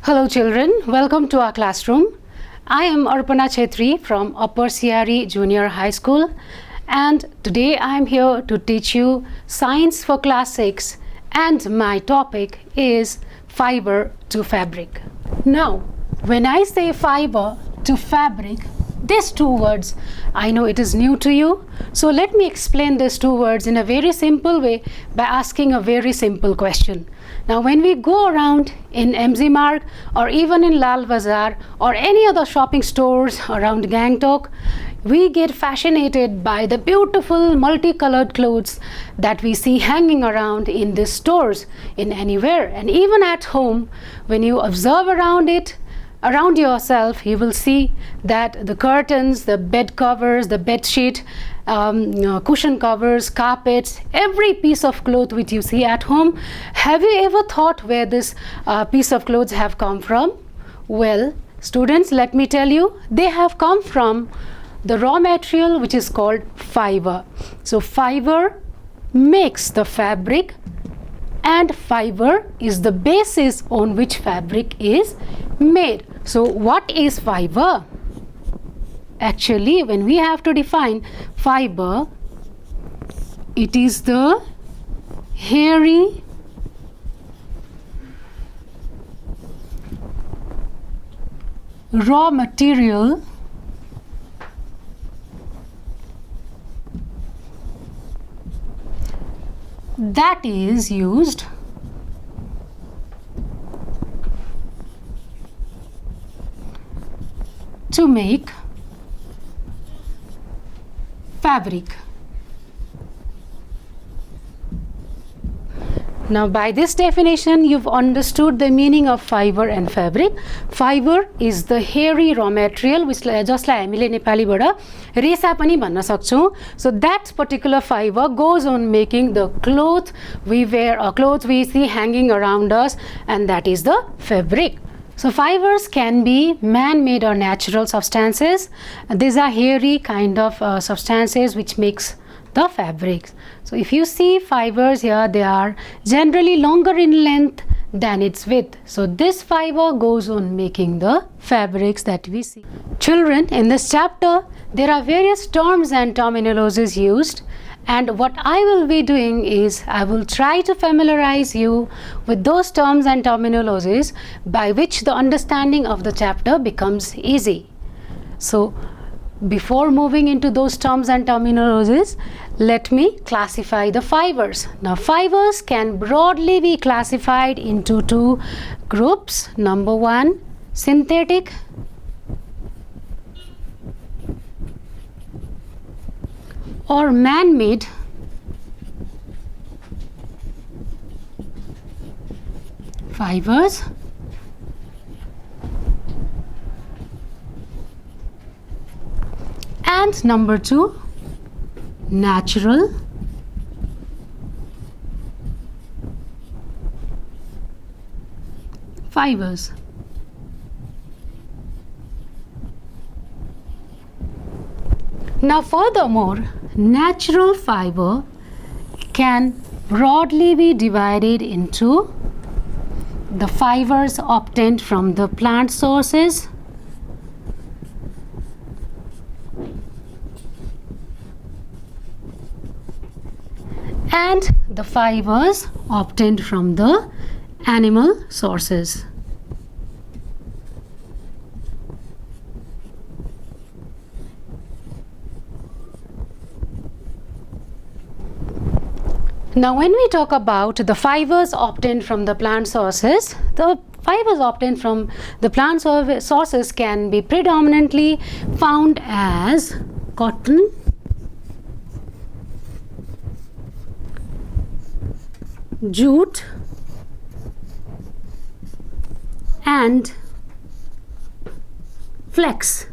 Hello children, welcome to our classroom. I am Arpana Chettri from Upper Siari Junior High School, and today I am here to teach you Science for Class 6, and my topic is Fibre to Fabric. Now, when I say fibre to fabric, these two words, I know it is new to you, so let me explain these two words in a very simple way by asking a very simple question. Now, when we go around in MG Marg or even in Lal Bazaar or any other shopping stores around Gangtok, we get fascinated by the beautiful multicolored clothes that we see hanging around in these stores in anywhere. And even at home, when you observe around yourself, you will see that the curtains, the bed covers, the bed sheet, cushion covers, carpets, every piece of cloth which you see at home. Have you ever thought where this piece of clothes have come from? Well, students, let me tell you, they have come from the raw material which is called fiber. So fiber makes the fabric, and fiber is the basis on which fabric is made. So what is fiber? Actually, when we have to define fiber, it is the hairy raw material that is used to make fabric. Now, by this definition, you've understood the meaning of fiber and fabric. Fiber is the hairy raw material which जसलाई हामीले नेपालीबाट रेसा पनि भन्न सक्छौं. So that particular fiber goes on making the cloth we wear or clothes we see hanging around us, and that is the fabric. So fibers can be man-made or natural substances. These are hairy kind of substances which makes the fabrics. So if you see fibers here, they are generally longer in length than its width. So this fiber goes on making the fabrics that we see. Children, in this chapter, there are various terms and terminologies used. And what I will be doing is I will try to familiarize you with those terms and terminologies by which the understanding of the chapter becomes easy. So before moving into those terms and terminologies, let me classify the fibers. Now, fibers can broadly be classified into two groups. Number one, synthetic or man-made fibers, and number two, natural fibers. Now, furthermore, natural fiber can broadly be divided into the fibers obtained from the plant sources and the fibers obtained from the animal sources. Now, when we talk about the fibers obtained from the plant sources, the fibers obtained from the plant sources can be predominantly found as cotton, jute, and flax.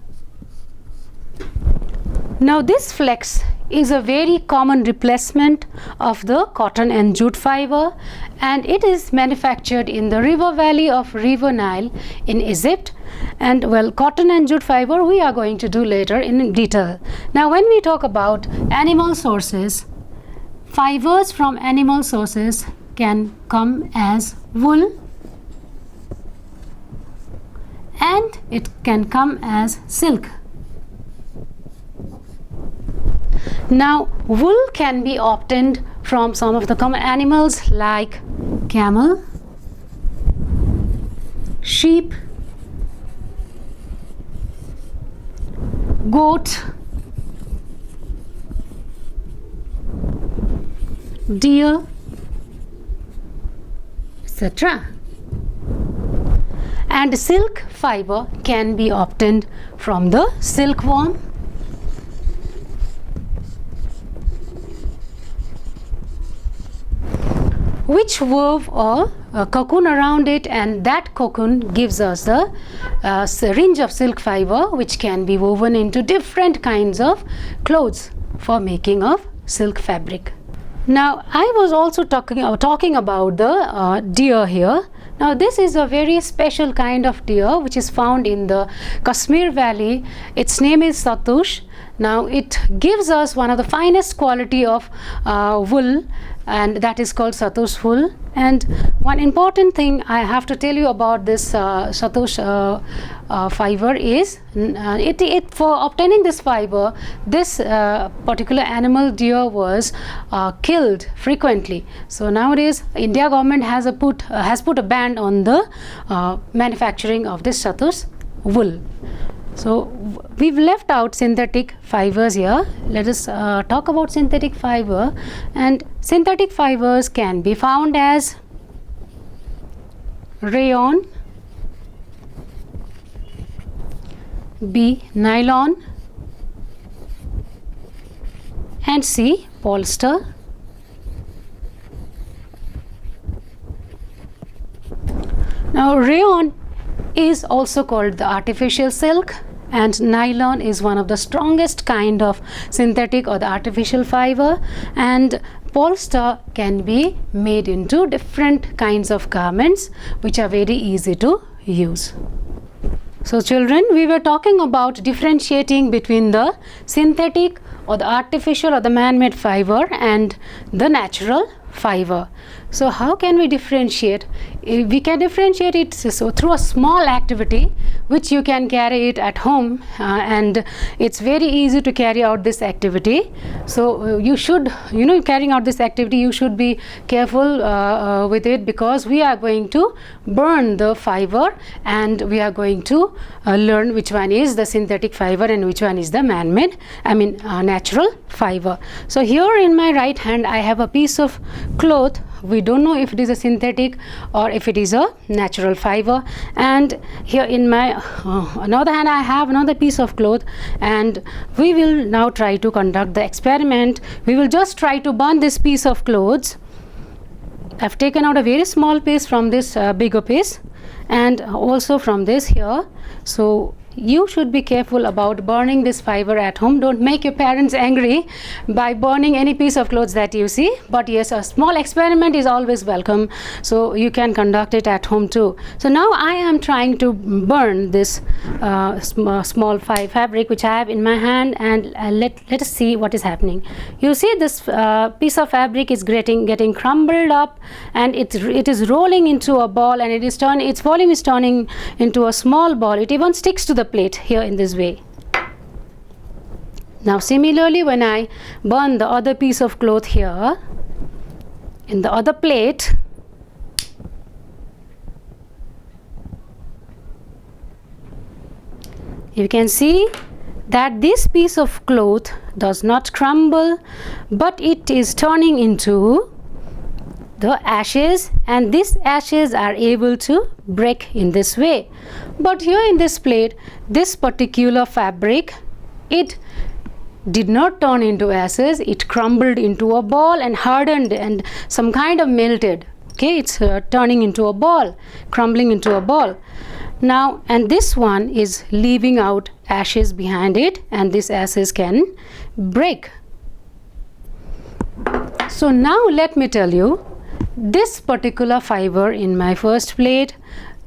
Now, this flax is a very common replacement of the cotton and jute fiber, and it is manufactured in the river valley of River Nile in Egypt. And well, cotton and jute fiber we are going to do later in detail. Now, when we talk about animal sources, fibers from animal sources can come as wool, and it can come as silk. Now, wool can be obtained from some of the common animals like camel, sheep, goat, deer, etc. And silk fiber can be obtained from the silkworm, which wove a cocoon around it, and that cocoon gives us the syringe of silk fiber, which can be woven into different kinds of clothes for making of silk fabric. Now, I was also talking about the deer here. Now, this is a very special kind of deer which is found in the Kashmir Valley. Its name is Satush. Now, it gives us one of the finest quality of wool, and that is called Satush wool. And one important thing I have to tell you about this Satush fiber is for obtaining this fiber, this particular animal deer was killed frequently. So nowadays India government has put a ban on the manufacturing of this Satush wool. So we've left out synthetic fibers here. Let us talk about synthetic fiber. And synthetic fibers can be found as rayon, B, nylon, and C, polyester. Now, rayon is also called the artificial silk, and nylon is one of the strongest kind of synthetic or the artificial fiber, and polyester can be made into different kinds of garments which are very easy to use. So children, we were talking about differentiating between the synthetic or the artificial or the man-made fiber and the natural fiber. So how can we differentiate? We can differentiate it through a small activity which you can carry it at home, and it's very easy to carry out this activity. So you should, carrying out this activity, you should be careful with it, because we are going to burn the fiber and we are going to learn which one is the synthetic fiber and which one is the man-made, natural fiber. So here in my right hand I have a piece of cloth. We don't know if it is a synthetic or if it is a natural fiber, and here in my another hand I have another piece of cloth, and we will now try to conduct the experiment. We will just try to burn this piece of clothes. I've taken out a very small piece from this bigger piece, and also from this here. So you should be careful about burning this fiber at home. Don't make your parents angry by burning any piece of clothes that you see. But yes, a small experiment is always welcome, so you can conduct it at home too. So now I am trying to burn this small fabric which I have in my hand, and let us see what is happening. You see this piece of fabric is getting crumbled up, and it is rolling into a ball, and its volume is turning into a small ball. It even sticks to the plate here in this way. Now similarly, when I burn the other piece of cloth here in the other plate, you can see that this piece of cloth does not crumble, but it is turning into the ashes, and these ashes are able to break in this way. But here in this plate, this particular fabric, it did not turn into ashes. It crumbled into a ball and hardened and some kind of melted. Okay, it's turning into a ball, crumbling into a ball. Now, and this one is leaving out ashes behind it, and these ashes can break. So now let me tell you, this particular fiber in my first plate,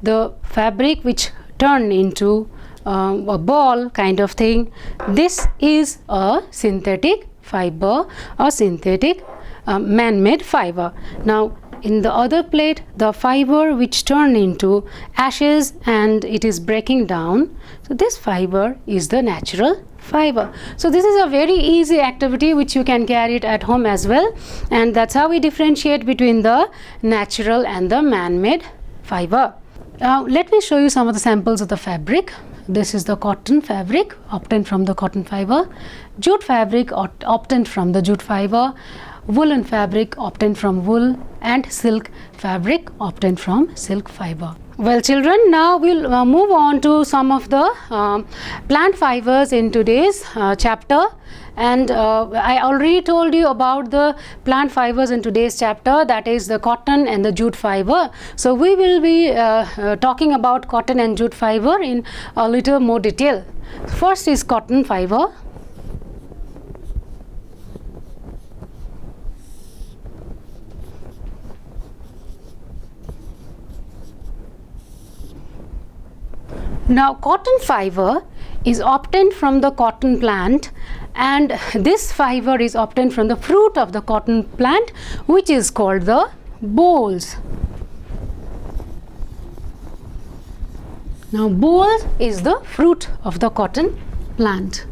the fabric which turned into a ball kind of thing, this is a synthetic fiber, a synthetic man-made fiber. Now in the other plate, the fiber which turned into ashes and it is breaking down. So this fiber is the natural fiber. So this is a very easy activity which you can carry it at home as well, and that's how we differentiate between the natural and the man-made fiber. Now let me show you some of the samples of the fabric. This is the cotton fabric obtained from the cotton fiber, jute fabric obtained from the jute fiber, woolen fabric obtained from wool, and silk fabric obtained from silk fiber. Well children, now we'll move on to some of the plant fibers in today's chapter. And I already told you about the plant fibers in today's chapter, that is the cotton and the jute fiber. So we will be talking about cotton and jute fiber in a little more detail. First is cotton fiber. Now cotton fiber is obtained from the cotton plant, and this fiber is obtained from the fruit of the cotton plant, which is called the bolls. Now bolls is the fruit of the cotton plant.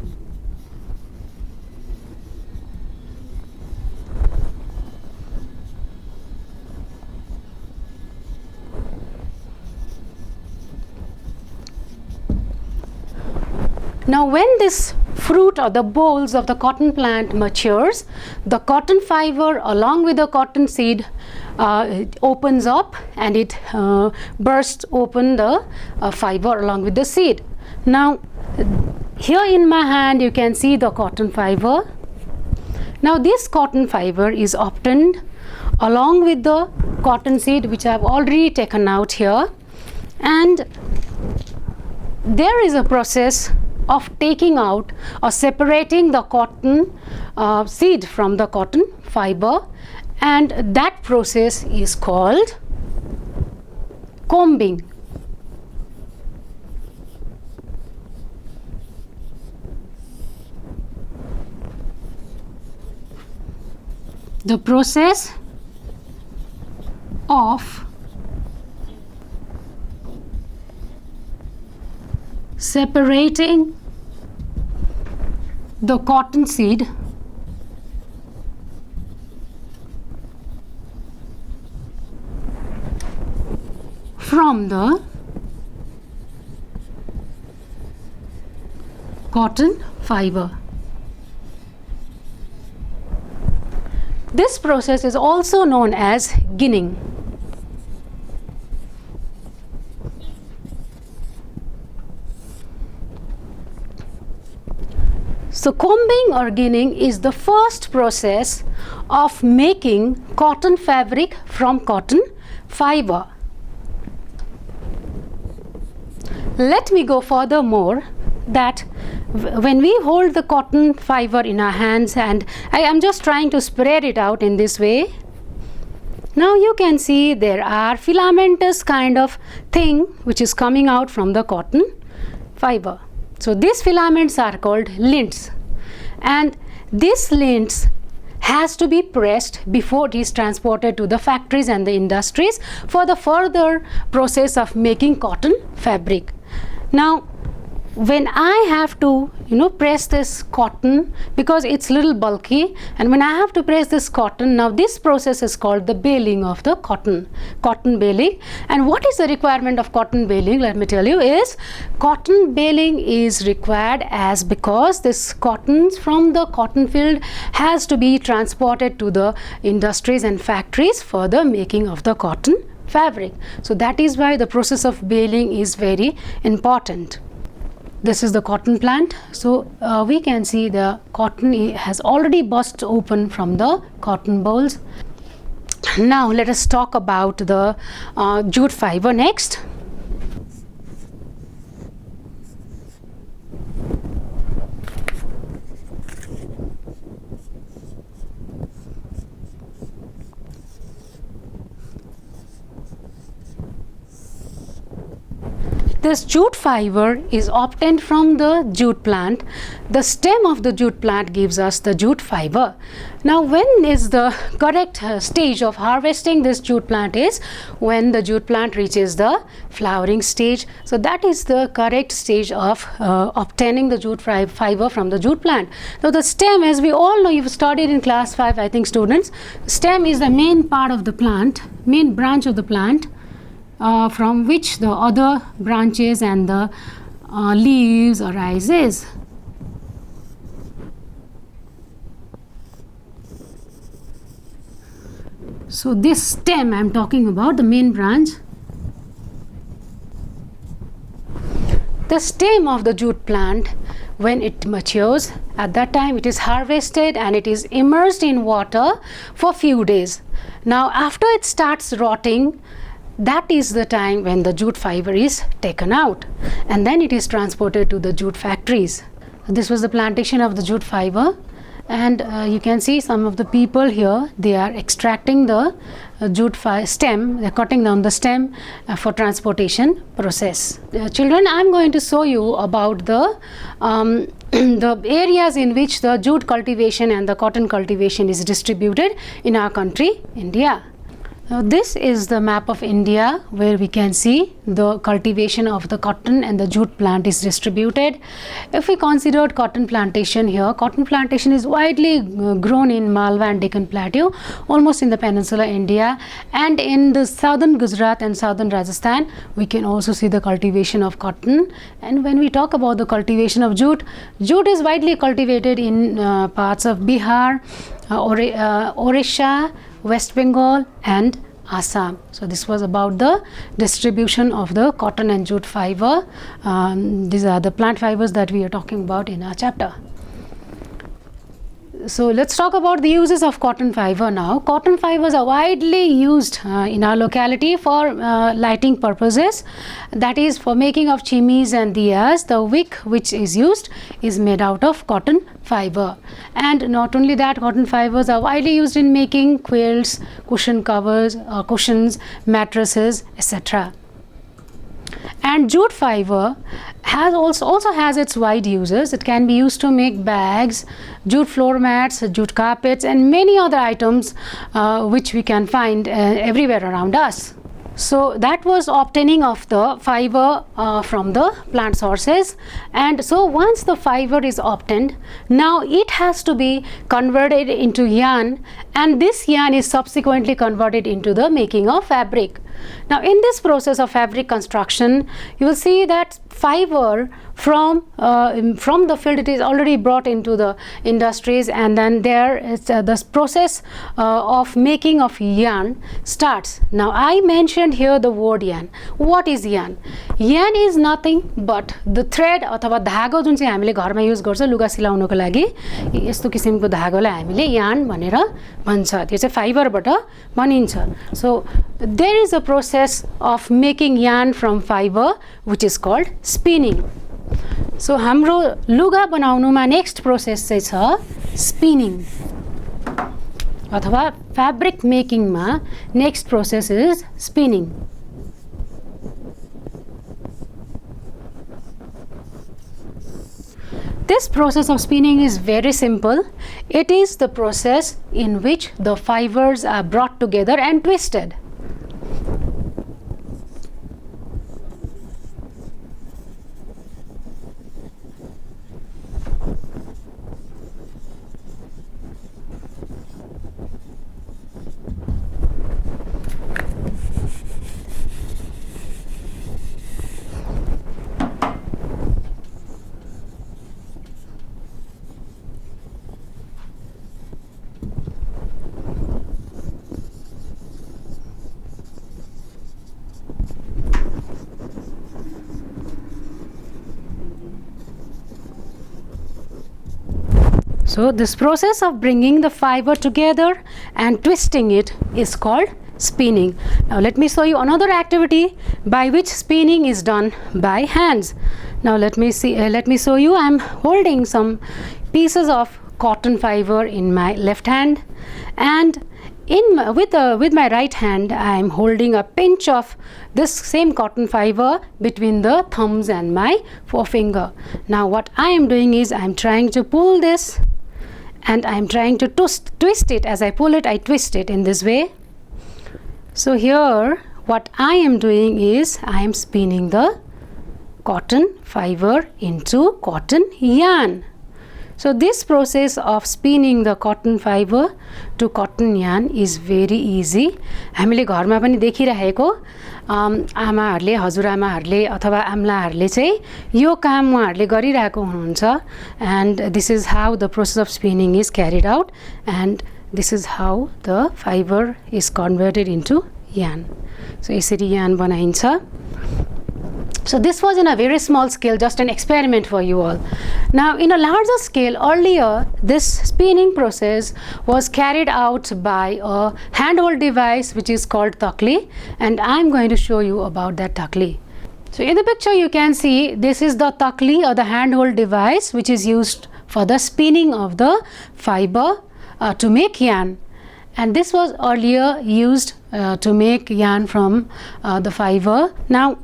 Now when this fruit or the bolls of the cotton plant matures, the cotton fiber along with the cotton seed it opens up and it bursts open the fiber along with the seed. Now here in my hand you can see the cotton fiber. Now this cotton fiber is obtained along with the cotton seed, which I have already taken out here, and there is a process of taking out or separating the cotton seed from the cotton fiber, and that process is called combing. The process of separating the cotton seed from the cotton fiber. This process is also known as ginning. So combing or ginning is the first process of making cotton fabric from cotton fiber. Let me go furthermore that when we hold the cotton fiber in our hands, and I am just trying to spread it out in this way. Now you can see there are filamentous kind of thing which is coming out from the cotton fiber. So these filaments are called lints, and this lints has to be pressed before it is transported to the factories and the industries for the further process of making cotton fabric. Now when I have to press this cotton, because it's little bulky, and when I have to press this cotton, now this process is called the baling of the cotton baling. And what is the requirement of cotton baling? Let me tell you, is cotton baling is required as because this cotton from the cotton field has to be transported to the industries and factories for the making of the cotton fabric. So that is why the process of baling is very important. This is the cotton plant. So we can see the cotton has already burst open from the cotton bolls. Now let us talk about the jute fiber next. This jute fiber is obtained from the jute plant. The stem of the jute plant gives us the jute fiber. Now, when is the correct stage of harvesting this jute plant is when the jute plant reaches the flowering stage. So that is the correct stage of obtaining the jute fiber from the jute plant. Now, the stem, as we all know, you've studied in class 5, I think, students, stem is the main part of the plant, main branch of the plant, from which the other branches and the leaves arises. So this stem I am talking about, the main branch. The stem of the jute plant, when it matures, at that time it is harvested and it is immersed in water for few days. Now after it starts rotting, that is the time when the jute fiber is taken out, and then it is transported to the jute factories. This was the plantation of the jute fiber, and you can see some of the people here, they are extracting the jute stem, they are cutting down the stem for transportation process. Children, I am going to show you about the the areas in which the jute cultivation and the cotton cultivation is distributed in our country, India. Now, this is the map of India, where we can see the cultivation of the cotton and the jute plant is distributed. If we considered cotton plantation here, cotton plantation is widely grown in Malwa and Deccan Plateau, almost in the peninsular India, and in the southern Gujarat and southern Rajasthan, we can also see the cultivation of cotton. And when we talk about the cultivation of jute, jute is widely cultivated in parts of Bihar, Orissa, West Bengal and Assam. So this was about the distribution of the cotton and jute fiber. These are the plant fibers that we are talking about in our chapter. So let's talk about the uses of cotton fiber now. Cotton fibers are widely used in our locality for lighting purposes, that is for making of chimneys and diyas. The wick which is used is made out of cotton fiber, and not only that, cotton fibers are widely used in making quilts, cushion covers, cushions, mattresses, etc. And jute fiber has also has its wide uses. It can be used to make bags, jute floor mats, jute carpets and many other items which we can find everywhere around us. So that was obtaining of the fiber from the plant sources, and so once the fiber is obtained, now it has to be converted into yarn, and this yarn is subsequently converted into the making of fabric. Now in this process of fabric construction, you will see that fiber from the field, it is already brought into the industries, and then there is this process of making of yarn starts. Now I mentioned here the word yarn. What is yarn? Yarn is nothing but the thread अथवा धागो जुन चाहिँ हामीले घरमा use गर्छ लुगा सिलाउनको लागि, यस्तो किसिमको धागोलाई हामीले yarn भनेर भन्छ. त्यो चाहिँ फाइबरबाट बनिन्छ. So there is a process of making yarn from fiber which is called spinning. So हाम्रो लुगा बनाउनुमा नेक्स्ट प्रोसेस चाहिँ छ स्पिनिङ, अथवा फ्याब्रिक मेकिङमा next process is spinning. This process of spinning is very simple. It is the process in which the fibers are brought together and twisted. So this process of bringing the fiber together and twisting it is called spinning. Now let me show you another activity by which spinning is done by hands. Now let me show you. I am holding some pieces of cotton fiber in my left hand, and with my right hand I am holding a pinch of this same cotton fiber between the thumbs and my forefinger. Now what I am doing is I am trying to pull this, and I am trying to twist it. As I pull it, I twist it in this way. So here what I am doing is I am spinning the cotton fiber into cotton yarn. So this process of spinning the cotton fiber to cotton yarn is very easy. हामीले घरमा पनि देखिरहेको आमाहरूले, हजुरआमाहरूले अथवा आम्लाहरूले चाहिँ यो काम उहाँहरूले गरिरहेको हुनुहुन्छ. And this is how the process of spinning is carried out, and this is how the fiber is converted into yarn. So यसरी yarn बनाइन्छ. So this was in a very small scale, just an experiment for you all. Now in a larger scale, earlier this spinning process was carried out by a handhold device which is called takli, and I'm going to show you about that takli. So in the picture you can see this is the takli, or the handhold device, which is used for the spinning of the fiber to make yarn. And this was earlier used to make yarn from the fiber. Now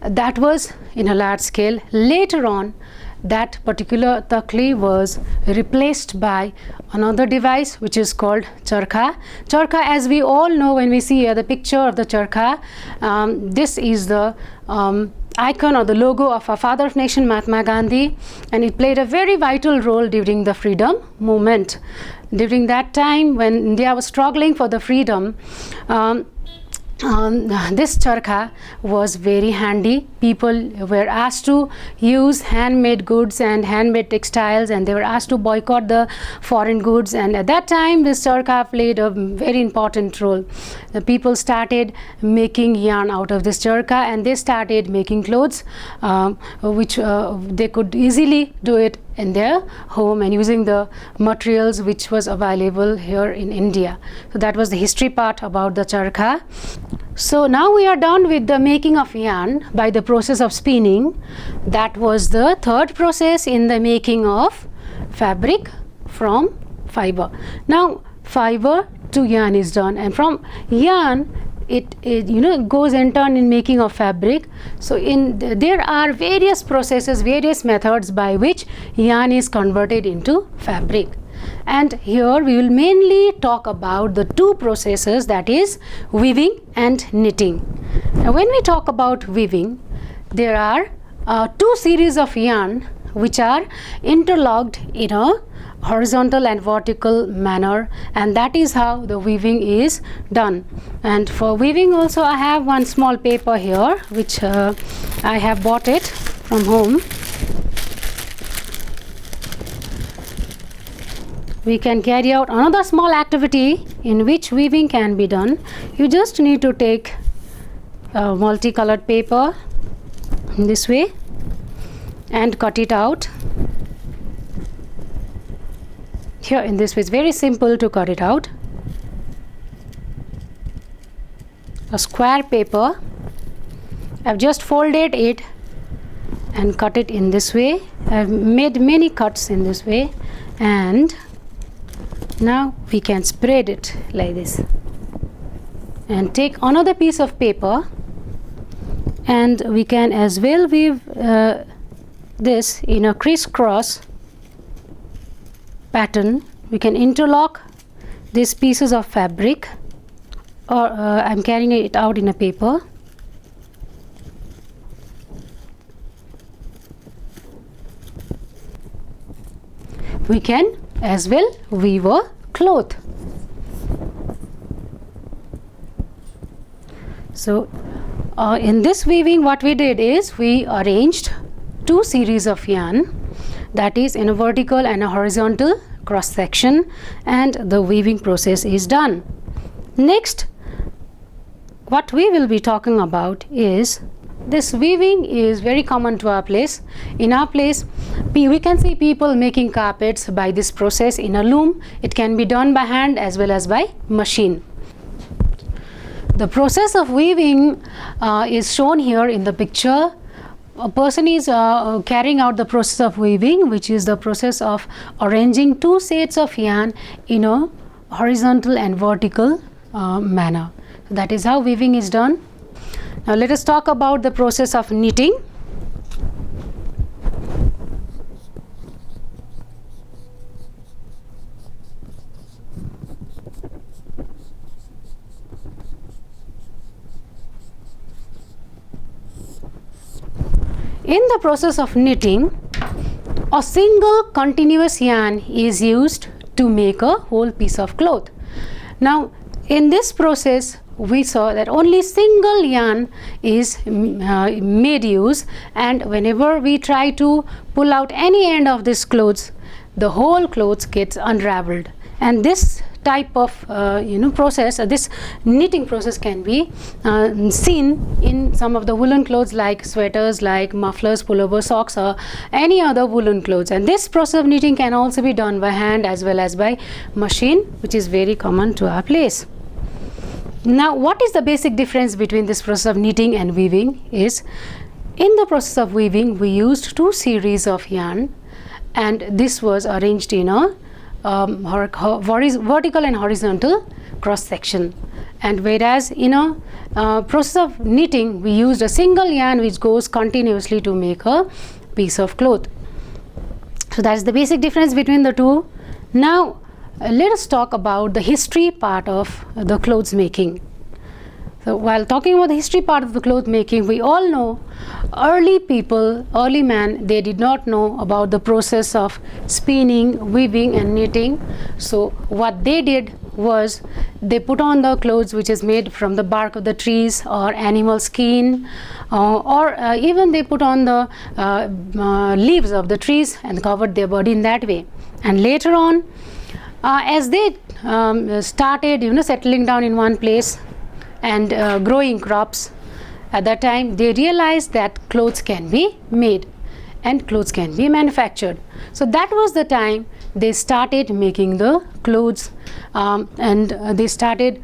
that was in a large scale. Later on, that particular takli was replaced by another device which is called charkha. Charkha, as we all know, when we see the picture of the charkha, this is the icon or the logo of our father of nation, Mahatma Gandhi, and it played a very vital role during the freedom movement. During that time when India was struggling for the freedom, this charkha was very handy. People were asked to use handmade goods and handmade textiles, and they were asked to boycott the foreign goods, and at that time this charkha played a very important role. The people started making yarn out of this charkha, and they started making clothes which they could easily do it in their home and using the materials which was available here in India. So that was the history part about the charkha. So now we are done with the making of yarn by the process of spinning. That was the third process in the making of fabric from fiber. Now fiber to yarn is done, and from yarn it goes and turn in making of fabric. So there are various processes, various methods by which yarn is converted into fabric. And here we will mainly talk about the two processes, that is weaving and knitting. Now when we talk about weaving, there are two series of yarn which are interlocked in a horizontal and vertical manner, and that is how the weaving is done. And for weaving also I have one small paper here which I have bought it from home. We can carry out another small activity in which weaving can be done. You just need to take a multicolored paper in this way and cut it out. Here in this way, it's very simple to cut it out. A square paper, I've just folded it and cut it in this way. I've made many cuts in this way, and now we can spread it like this and take another piece of paper, and we can as well weave this in a crisscross pattern. We can interlock these pieces of fabric, or I'm carrying it out in a paper. We can as well weave a cloth. So in this weaving what we did is we arranged two series of yarn, that is in a vertical and a horizontal cross section, and the weaving process is done. Next, what we will be talking about is this weaving is very common to our place. In our place, we can see people making carpets by this process in a loom. It can be done by hand as well as by machine. The process of weaving is shown here in the picture. A person is carrying out the process of weaving, which is the process of arranging two sets of yarn in a horizontal and vertical manner. That is how weaving is done. Now let us talk about the process of knitting. In the process of knitting, a single continuous yarn is used to make a whole piece of cloth. Now in this process we saw that only single yarn is made use, and whenever we try to pull out any end of this clothes, the whole clothes gets unraveled. And this type of process, this knitting process can be seen in some of the woolen clothes like sweaters, like mufflers, pullover, socks, or any other woolen clothes. And this process of knitting can also be done by hand as well as by machine, which is very common to our place. Now what is the basic difference between this process of knitting and weaving is, in the process of weaving we used two series of yarn, and this was arranged in a vertical and horizontal cross section, and whereas in a process of knitting we used a single yarn which goes continuously to make a piece of cloth. So that is the basic difference between the two. Now let us talk about the history part of the clothes making. So while talking about the history part of the cloth making, we all know early people, early man, they did not know about the process of spinning, weaving and knitting. So what they did was they put on the clothes which is made from the bark of the trees or animal skin, or even they put on the leaves of the trees and covered their body in that way. And later on, as they started settling down in one place and growing crops, at that time they realized that clothes can be made and clothes can be manufactured. So that was the time they started making the clothes, and they started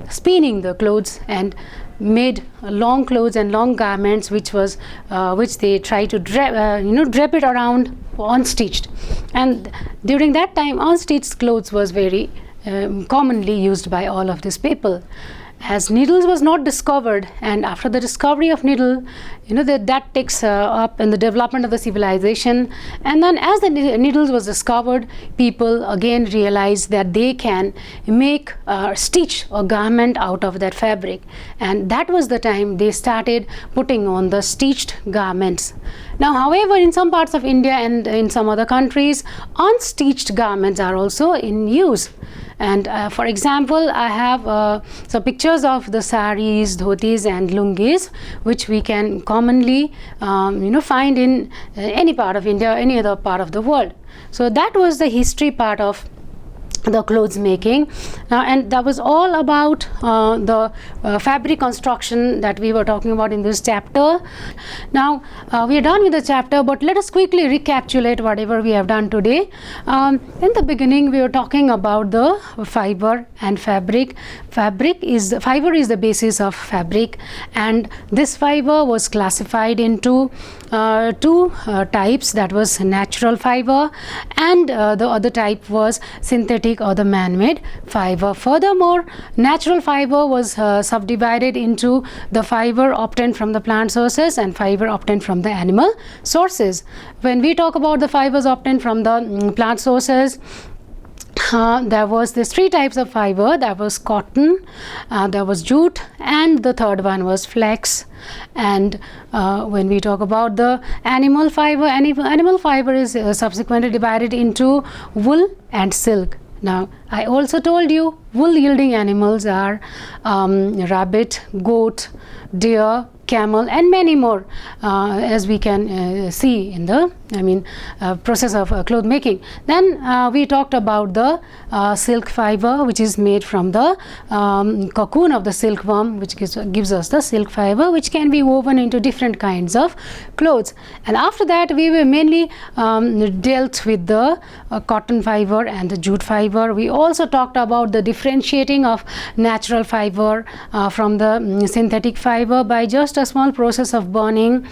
spinning the clothes and made long clothes and long garments which they try to drape it around unstitched. And during that time unstitched clothes was very commonly used by all of these people. As needles was not discovered, and after the discovery of needle, that takes up in the development of the civilization, and then as the needles was discovered, people again realized that they can make stitch a garment out of that fabric, and that was the time they started putting on the stitched garments. Now however, in some parts of India and in some other countries, unstitched garments are also in use. And for example, I have some pictures of the saris, dhotis and lungis, which we can commonly find in any part of India, any other part of the world. So that was the history part of the clothes making, and that was all about the fabric construction that we were talking about in this chapter. Now we are done with the chapter, but let us quickly recapitulate whatever we have done today. In the beginning we were talking about the fiber and fabric. Fiber is the basis of fabric, and this fiber was classified into two types, that was natural fiber, and the other type was synthetic or the man-made fiber. Furthermore, natural fiber was subdivided into the fiber obtained from the plant sources and fiber obtained from the animal sources. When we talk about the fibers obtained from the plant sources, there was these three types of fiber. There was cotton, there was jute, and the third one was flax. And when we talk about the animal fiber, animal fiber is subsequently divided into wool and silk. Now I also told you wool yielding animals are rabbit, goat, deer, camel and many more, as we can see in the process of cloth making. Then we talked about the silk fiber, which is made from the cocoon of the silkworm, which gives us the silk fiber, which can be woven into different kinds of clothes. And after that we were mainly dealt with the cotton fiber and the jute fiber. We also talked about the differentiating of natural fiber from the synthetic fiber by just a small process of burning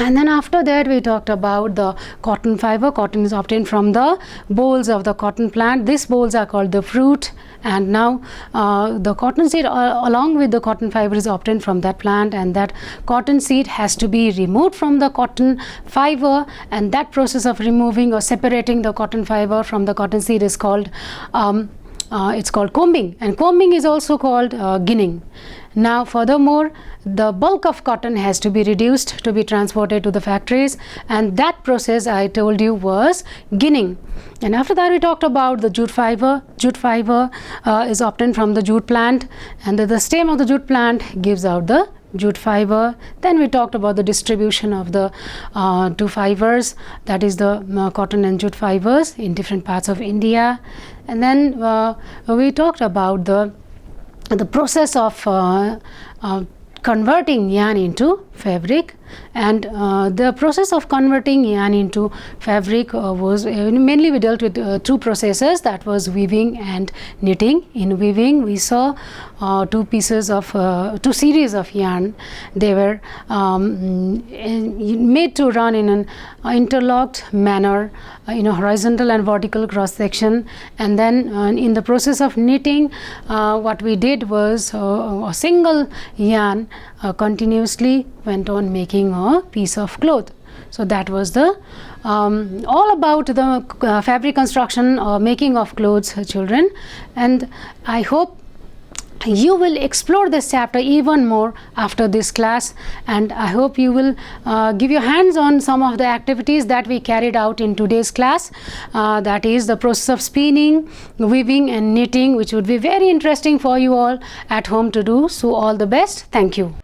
And then after that we talked about the cotton fiber. Cotton is obtained from the bolls of the cotton plant. These bolls are called the fruit, and now the cotton seed along with the cotton fiber is obtained from that plant, and that cotton seed has to be removed from the cotton fiber, and that process of removing or separating the cotton fiber from the cotton seed is called it's called combing, and combing is also called ginning. Now furthermore, the bulk of cotton has to be reduced to be transported to the factories, and that process I told you was ginning. And after that we talked about the jute fiber. Jute fiber is obtained from the jute plant, and the stem of the jute plant gives out the jute fiber. Then we talked about the distribution of the two fibers, that is the cotton and jute fibers in different parts of India. And then we talked about the process of converting yarn into fabric, and the process of converting yarn into fabric was mainly we dealt with two processes, that was weaving and knitting. In weaving we saw two series of yarn. They were made to run in an interlocked manner in a horizontal and vertical cross section, and then in the process of knitting what we did was a single yarn continuously went on making a piece of cloth. So that was the all about the fabric construction or making of clothes, children, and I hope you will explore this chapter even more after this class, and I hope you will give your hands on some of the activities that we carried out in today's class, that is the process of spinning, weaving and knitting, which would be very interesting for you all at home to do. So all the best. Thank you.